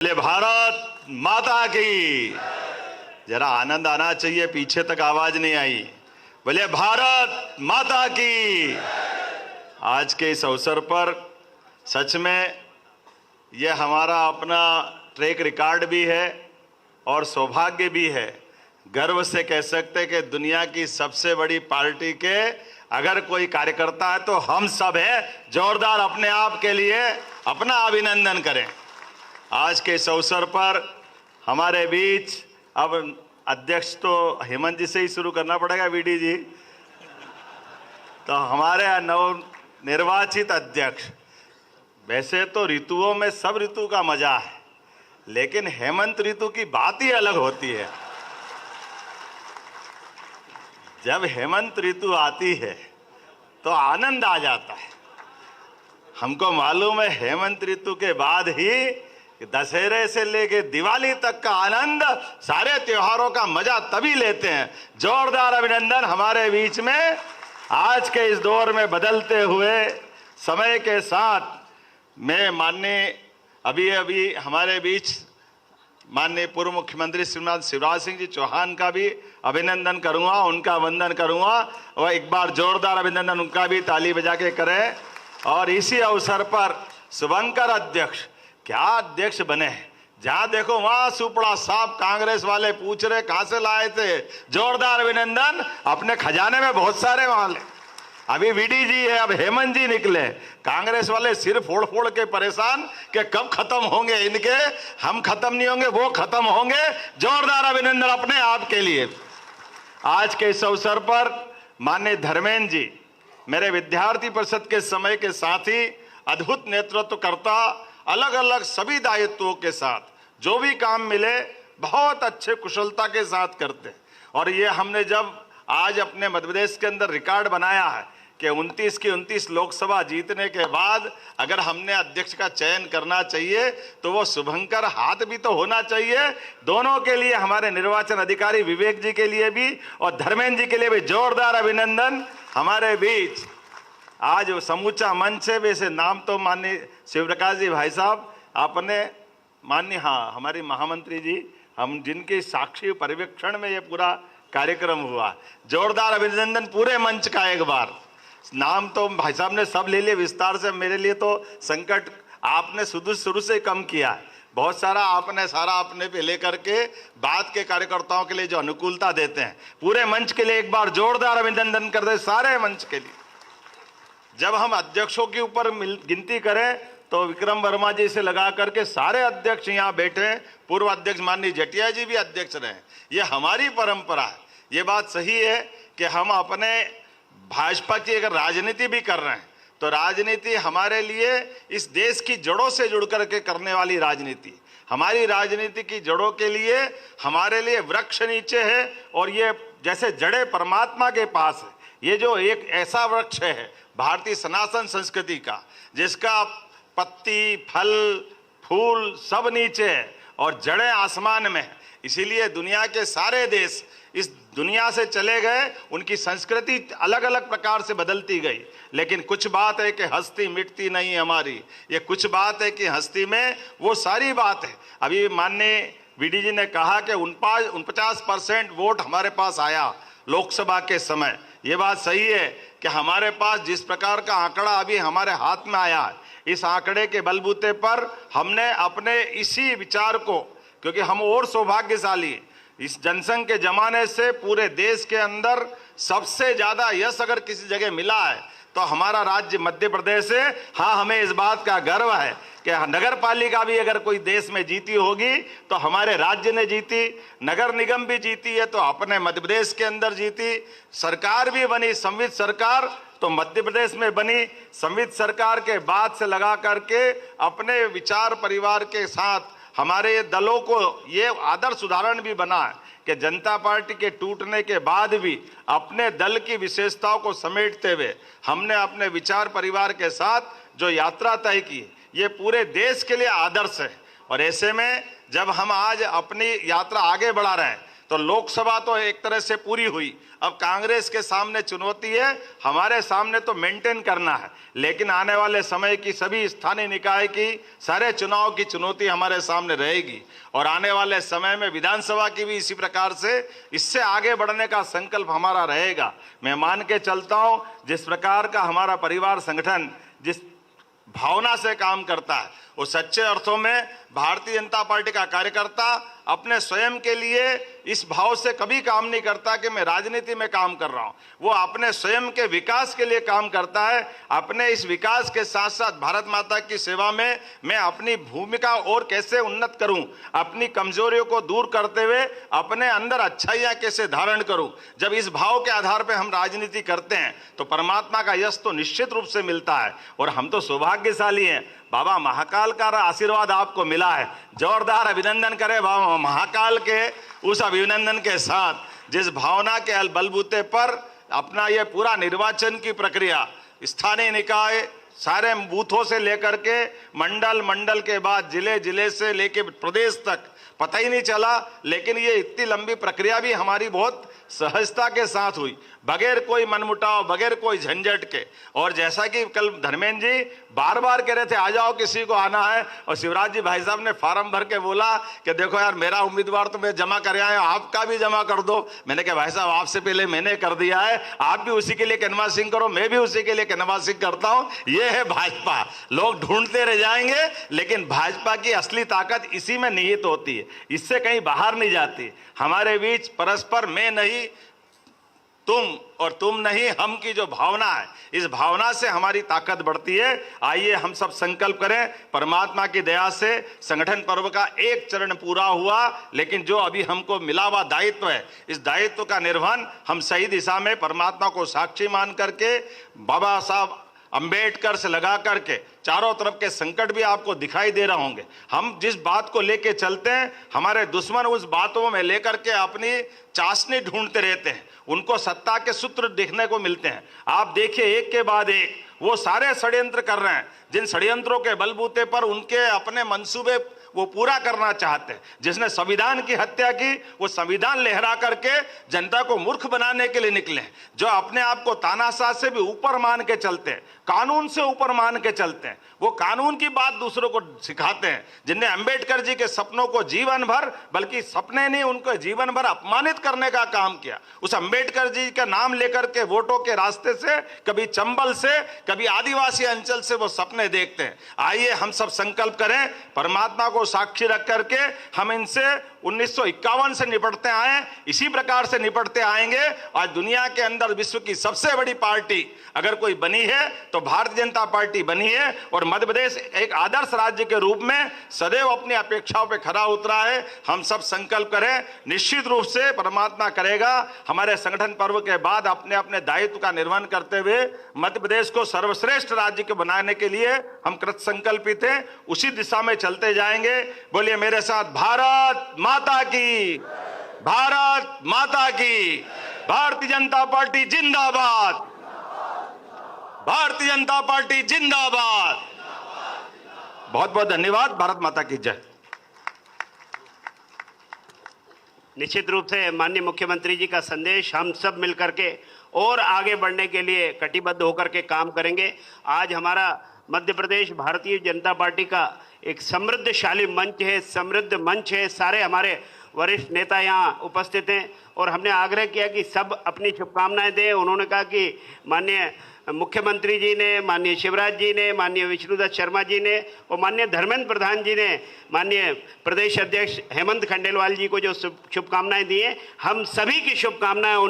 बोले भारत माता की। जरा आनंद आना चाहिए, पीछे तक आवाज नहीं आई। बोले भारत माता की। आज के इस अवसर पर सच में यह हमारा अपना ट्रैक रिकॉर्ड भी है और सौभाग्य भी है। गर्व से कह सकते कि दुनिया की सबसे बड़ी पार्टी के अगर कोई कार्यकर्ता है तो हम सब हैं। जोरदार अपने आप के लिए अपना अभिनंदन करें। आज के इस अवसर पर हमारे बीच अब अध्यक्ष तो हेमंत जी से ही शुरू करना पड़ेगा, वीडी जी। तो हमारे नव निर्वाचित अध्यक्ष, वैसे तो ऋतुओं में सब ऋतु का मजा है, लेकिन हेमंत ऋतु की बात ही अलग होती है। जब हेमंत ऋतु आती है तो आनंद आ जाता है। हमको मालूम है हेमंत ऋतु के बाद ही दशहरे से लेके दिवाली तक का आनंद, सारे त्योहारों का मजा तभी लेते हैं। जोरदार अभिनंदन हमारे बीच में। आज के इस दौर में बदलते हुए समय के साथ मैं माननीय अभी हमारे बीच माननीय पूर्व मुख्यमंत्री श्रीमान शिवराज सिंह जी चौहान का भी अभिनंदन करूंगा, उनका वंदन करूंगा और एक बार जोरदार अभिनंदन उनका भी ताली बजा के करें। और इसी अवसर पर शुभंकर अध्यक्ष क्या अध्यक्ष बने हैं। जहां देखो वहां सुपड़ा साहब कांग्रेस वाले पूछ रहे कहां से लाए थे। जोरदार अभिनंदन। अपने खजाने में बहुत सारे वाले, अभी वीडी जी है, अब हेमंत जी निकले। कांग्रेस वाले सिर फोड़ फोड़ के परेशान कि कब खत्म होंगे इनके। हम खत्म नहीं होंगे, वो खत्म होंगे। जोरदार अभिनंदन अपने आप के लिए। आज के इस अवसर पर माननीय धर्मेंद्र जी मेरे विद्यार्थी परिषद के समय के साथी, अद्भुत नेतृत्व करता, अलग अलग सभी दायित्वों के साथ जो भी काम मिले बहुत अच्छे कुशलता के साथ करते। और ये हमने जब आज अपने मध्य प्रदेश के अंदर रिकॉर्ड बनाया है कि 29 की 29 लोकसभा जीतने के बाद अगर हमने अध्यक्ष का चयन करना चाहिए तो वो शुभंकर हाथ भी तो होना चाहिए। दोनों के लिए, हमारे निर्वाचन अधिकारी विवेक जी के लिए भी और धर्मेंद्र जी के लिए भी जोरदार अभिनंदन। हमारे बीच आज समूचा मंच है, वैसे नाम तो माननीय शिवप्रकाश जी भाई साहब आपने, माननीय हमारी महामंत्री जी, हम जिनके साक्षी पर्यवेक्षण में ये पूरा कार्यक्रम हुआ। जोरदार अभिनंदन पूरे मंच का। एक बार नाम तो भाई साहब ने सब ले लिए विस्तार से, मेरे लिए तो संकट आपने शुरू से कम किया है। बहुत सारा आपने सारा अपने पे लेकर के बात के कार्यकर्ताओं के लिए जो अनुकूलता देते हैं, पूरे मंच के लिए एक बार जोरदार अभिनंदन कर दे सारे मंच के लिए। जब हम अध्यक्षों के ऊपर गिनती करें तो विक्रम वर्मा जी से लगा करके सारे अध्यक्ष यहाँ बैठे। पूर्व अध्यक्ष माननीय जटिया जी भी अध्यक्ष रहे। ये हमारी परंपरा है। ये बात सही है कि हम अपने भाजपा की अगर राजनीति भी कर रहे हैं तो राजनीति हमारे लिए इस देश की जड़ों से जुड़ करके करने वाली राजनीति। हमारी राजनीति की जड़ों के लिए हमारे लिए वृक्ष नीचे है और ये जैसे जड़ें परमात्मा के पास है। ये जो एक ऐसा वृक्ष है भारतीय सनातन संस्कृति का, जिसका पत्ती, फल, फूल सब नीचे है और जड़ें आसमान में है। इसीलिए दुनिया के सारे देश इस दुनिया से चले गए, उनकी संस्कृति अलग अलग प्रकार से बदलती गई, लेकिन कुछ बात है कि हस्ती मिटती नहीं हमारी। ये कुछ बात है कि हस्ती में वो सारी बात है। अभी माननीय वीडी जी ने कहा कि 49% वोट हमारे पास आया लोकसभा के समय। ये बात सही है कि हमारे पास जिस प्रकार का आंकड़ा अभी हमारे हाथ में आया है, इस आंकड़े के बलबूते पर हमने अपने इसी विचार को, क्योंकि हम और सौभाग्यशाली, इस जनसंघ के जमाने से पूरे देश के अंदर सबसे ज्यादा यश अगर किसी जगह मिला है तो हमारा राज्य मध्य प्रदेश है। हाँ, हमें इस बात का गर्व है कि नगर पालिका भी अगर कोई देश में जीती होगी तो हमारे राज्य ने जीती। नगर निगम भी जीती है तो अपने मध्य प्रदेश के अंदर जीती। सरकार भी बनी, संवित सरकार तो मध्य प्रदेश में बनी। संवित सरकार के बाद से लगा करके अपने विचार परिवार के साथ हमारे दलों को ये आदर्श उदाहरण भी बना है कि जनता पार्टी के टूटने के बाद भी अपने दल की विशेषताओं को समेटते हुए हमने अपने विचार परिवार के साथ जो यात्रा तय की, ये पूरे देश के लिए आदर्श है। और ऐसे में जब हम आज अपनी यात्रा आगे बढ़ा रहे हैं तो लोकसभा तो एक तरह से पूरी हुई। अब कांग्रेस के सामने चुनौती है, हमारे सामने तो मेंटेन करना है, लेकिन आने वाले समय की सभी स्थानीय निकाय की सारे चुनाव की चुनौती हमारे सामने रहेगी और आने वाले समय में विधानसभा की भी इसी प्रकार से इससे आगे बढ़ने का संकल्प हमारा रहेगा। मैं मान के चलता हूं, जिस प्रकार का हमारा परिवार संगठन जिस भावना से काम करता है, वो सच्चे अर्थों में भारतीय जनता पार्टी का कार्यकर्ता अपने स्वयं के लिए इस भाव से कभी काम नहीं करता कि मैं राजनीति में काम कर रहा हूं। वो अपने स्वयं के विकास के लिए काम करता है। अपने इस विकास के साथ साथ भारत माता की सेवा में मैं अपनी भूमिका और कैसे उन्नत करूं, अपनी कमजोरियों को दूर करते हुए अपने अंदर अच्छाइयां कैसे धारण करूं। जब इस भाव के आधार पर हम राजनीति करते हैं तो परमात्मा का यश तो निश्चित रूप से मिलता है और हम तो सौभाग्यशाली हैं। बाबा महाकाल का आशीर्वाद आपको मिला है। जोरदार अभिनंदन करें बाबा महाकाल के उस अभिनंदन के साथ जिस भावना के बलबूते पर अपना ये पूरा निर्वाचन की प्रक्रिया स्थानीय निकाय सारे बूथों से लेकर के मंडल के बाद जिले से लेके प्रदेश तक पता ही नहीं चला, लेकिन ये इतनी लंबी प्रक्रिया भी हमारी बहुत सहजता के साथ हुई, बगैर कोई मनमुटाव, बगैर कोई झंझट के। और जैसा कि कल धर्मेंद्र जी बार बार कह रहे थे आ जाओ किसी को आना है, और शिवराज जी भाई साहब ने फार्म भर के बोला कि देखो यार मेरा उम्मीदवार तो मैं जमा कर आया, आपका भी जमा कर दो। मैंने कहा भाई साहब आपसे पहले मैंने कर दिया है, आप भी उसी के लिए कैनवासिंग करो, मैं भी उसी के लिए कैनवासिंग करता हूं। ये है भाजपा। लोग ढूंढते रह जाएंगे, लेकिन भाजपा की असली ताकत इसी में निहित होती है, इससे कहीं बाहर नहीं जाती। हमारे बीच परस्पर मैं नहीं तुम और तुम नहीं हम की जो भावना है, इस भावना से हमारी ताकत बढ़ती है। आइए हम सब संकल्प करें। परमात्मा की दया से संगठन पर्व का एक चरण पूरा हुआ, लेकिन जो अभी हमको मिला हुआ दायित्व है, इस दायित्व का निर्वहन हम सही दिशा में परमात्मा को साक्षी मान करके, बाबा साहब अंबेडकर से लगा करके चारों तरफ के संकट भी आपको दिखाई दे रहे होंगे। हम जिस बात को लेके चलते हैं, हमारे दुश्मन उस बातों में लेकर के अपनी चाशनी ढूंढते रहते हैं, उनको सत्ता के सूत्र देखने को मिलते हैं। आप देखिए एक के बाद एक वो सारे षड्यंत्र कर रहे हैं, जिन षड्यंत्रों के बलबूते पर उनके अपने मंसूबे वो पूरा करना चाहते हैं। जिसने संविधान की हत्या की, वो संविधान लहरा करके जनता को मूर्ख बनाने के लिए निकले हैं। जो अपने आप को तानाशाह से भी ऊपर मान के चलते हैं, कानून से ऊपर मान के चलते हैं, वो कानून की बात दूसरों को सिखाते हैं। जिनने अंबेडकर जी के सपनों को जीवन भर, बल्कि सपने नहीं उनको जीवन भर अपमानित करने का काम किया, उस अंबेडकर जी का नाम लेकर के वोटों के रास्ते से, कभी चंबल से, कभी आदिवासी अंचल से वो सपने देखते हैं। आइए हम सब संकल्प करें, परमात्मा को साक्षी रख करके हम इनसे 1951 से निपटते आए, इसी प्रकार से निपटते आएंगे। आज दुनिया के अंदर विश्व की सबसे बड़ी पार्टी अगर कोई बनी है तो भारतीय जनता पार्टी बनी है, और मध्य प्रदेश एक आदर्श राज्य के रूप में सदैव अपनी अपेक्षाओं पे खरा उतरा है। हम सब संकल्प करें, निश्चित रूप से परमात्मा करेगा। हमारे संगठन पर्व के बाद अपने अपने दायित्व का निर्वहन करते हुए मध्य प्रदेश को सर्वश्रेष्ठ राज्य के बनाने के लिए हम कृत संकल्पित हैं, उसी दिशा में चलते जाएंगे। बोलिए मेरे साथ, भारत माता की, भारत माता की, भारतीय जनता पार्टी जिंदाबाद, भारतीय जनता पार्टी जिंदाबाद। बहुत बहुत धन्यवाद। भारत माता की जय। निश्चित रूप से माननीय मुख्यमंत्री जी का संदेश हम सब मिलकर के और आगे बढ़ने के लिए कटिबद्ध होकर के काम करेंगे। आज हमारा मध्य प्रदेश भारतीय जनता पार्टी का एक समृद्धशाली मंच है, समृद्ध मंच है। सारे हमारे वरिष्ठ नेता यहाँ उपस्थित हैं और हमने आग्रह किया कि सब अपनी शुभकामनाएं दें। उन्होंने कहा कि माननीय मुख्यमंत्री जी ने, माननीय शिवराज जी ने, माननीय विष्णुदत्त शर्मा जी ने और माननीय धर्मेंद्र प्रधान जी ने माननीय प्रदेश अध्यक्ष हेमंत खंडेलवाल जी को जो शुभकामनाएं दी हैं, हम सभी की शुभकामनाएं उन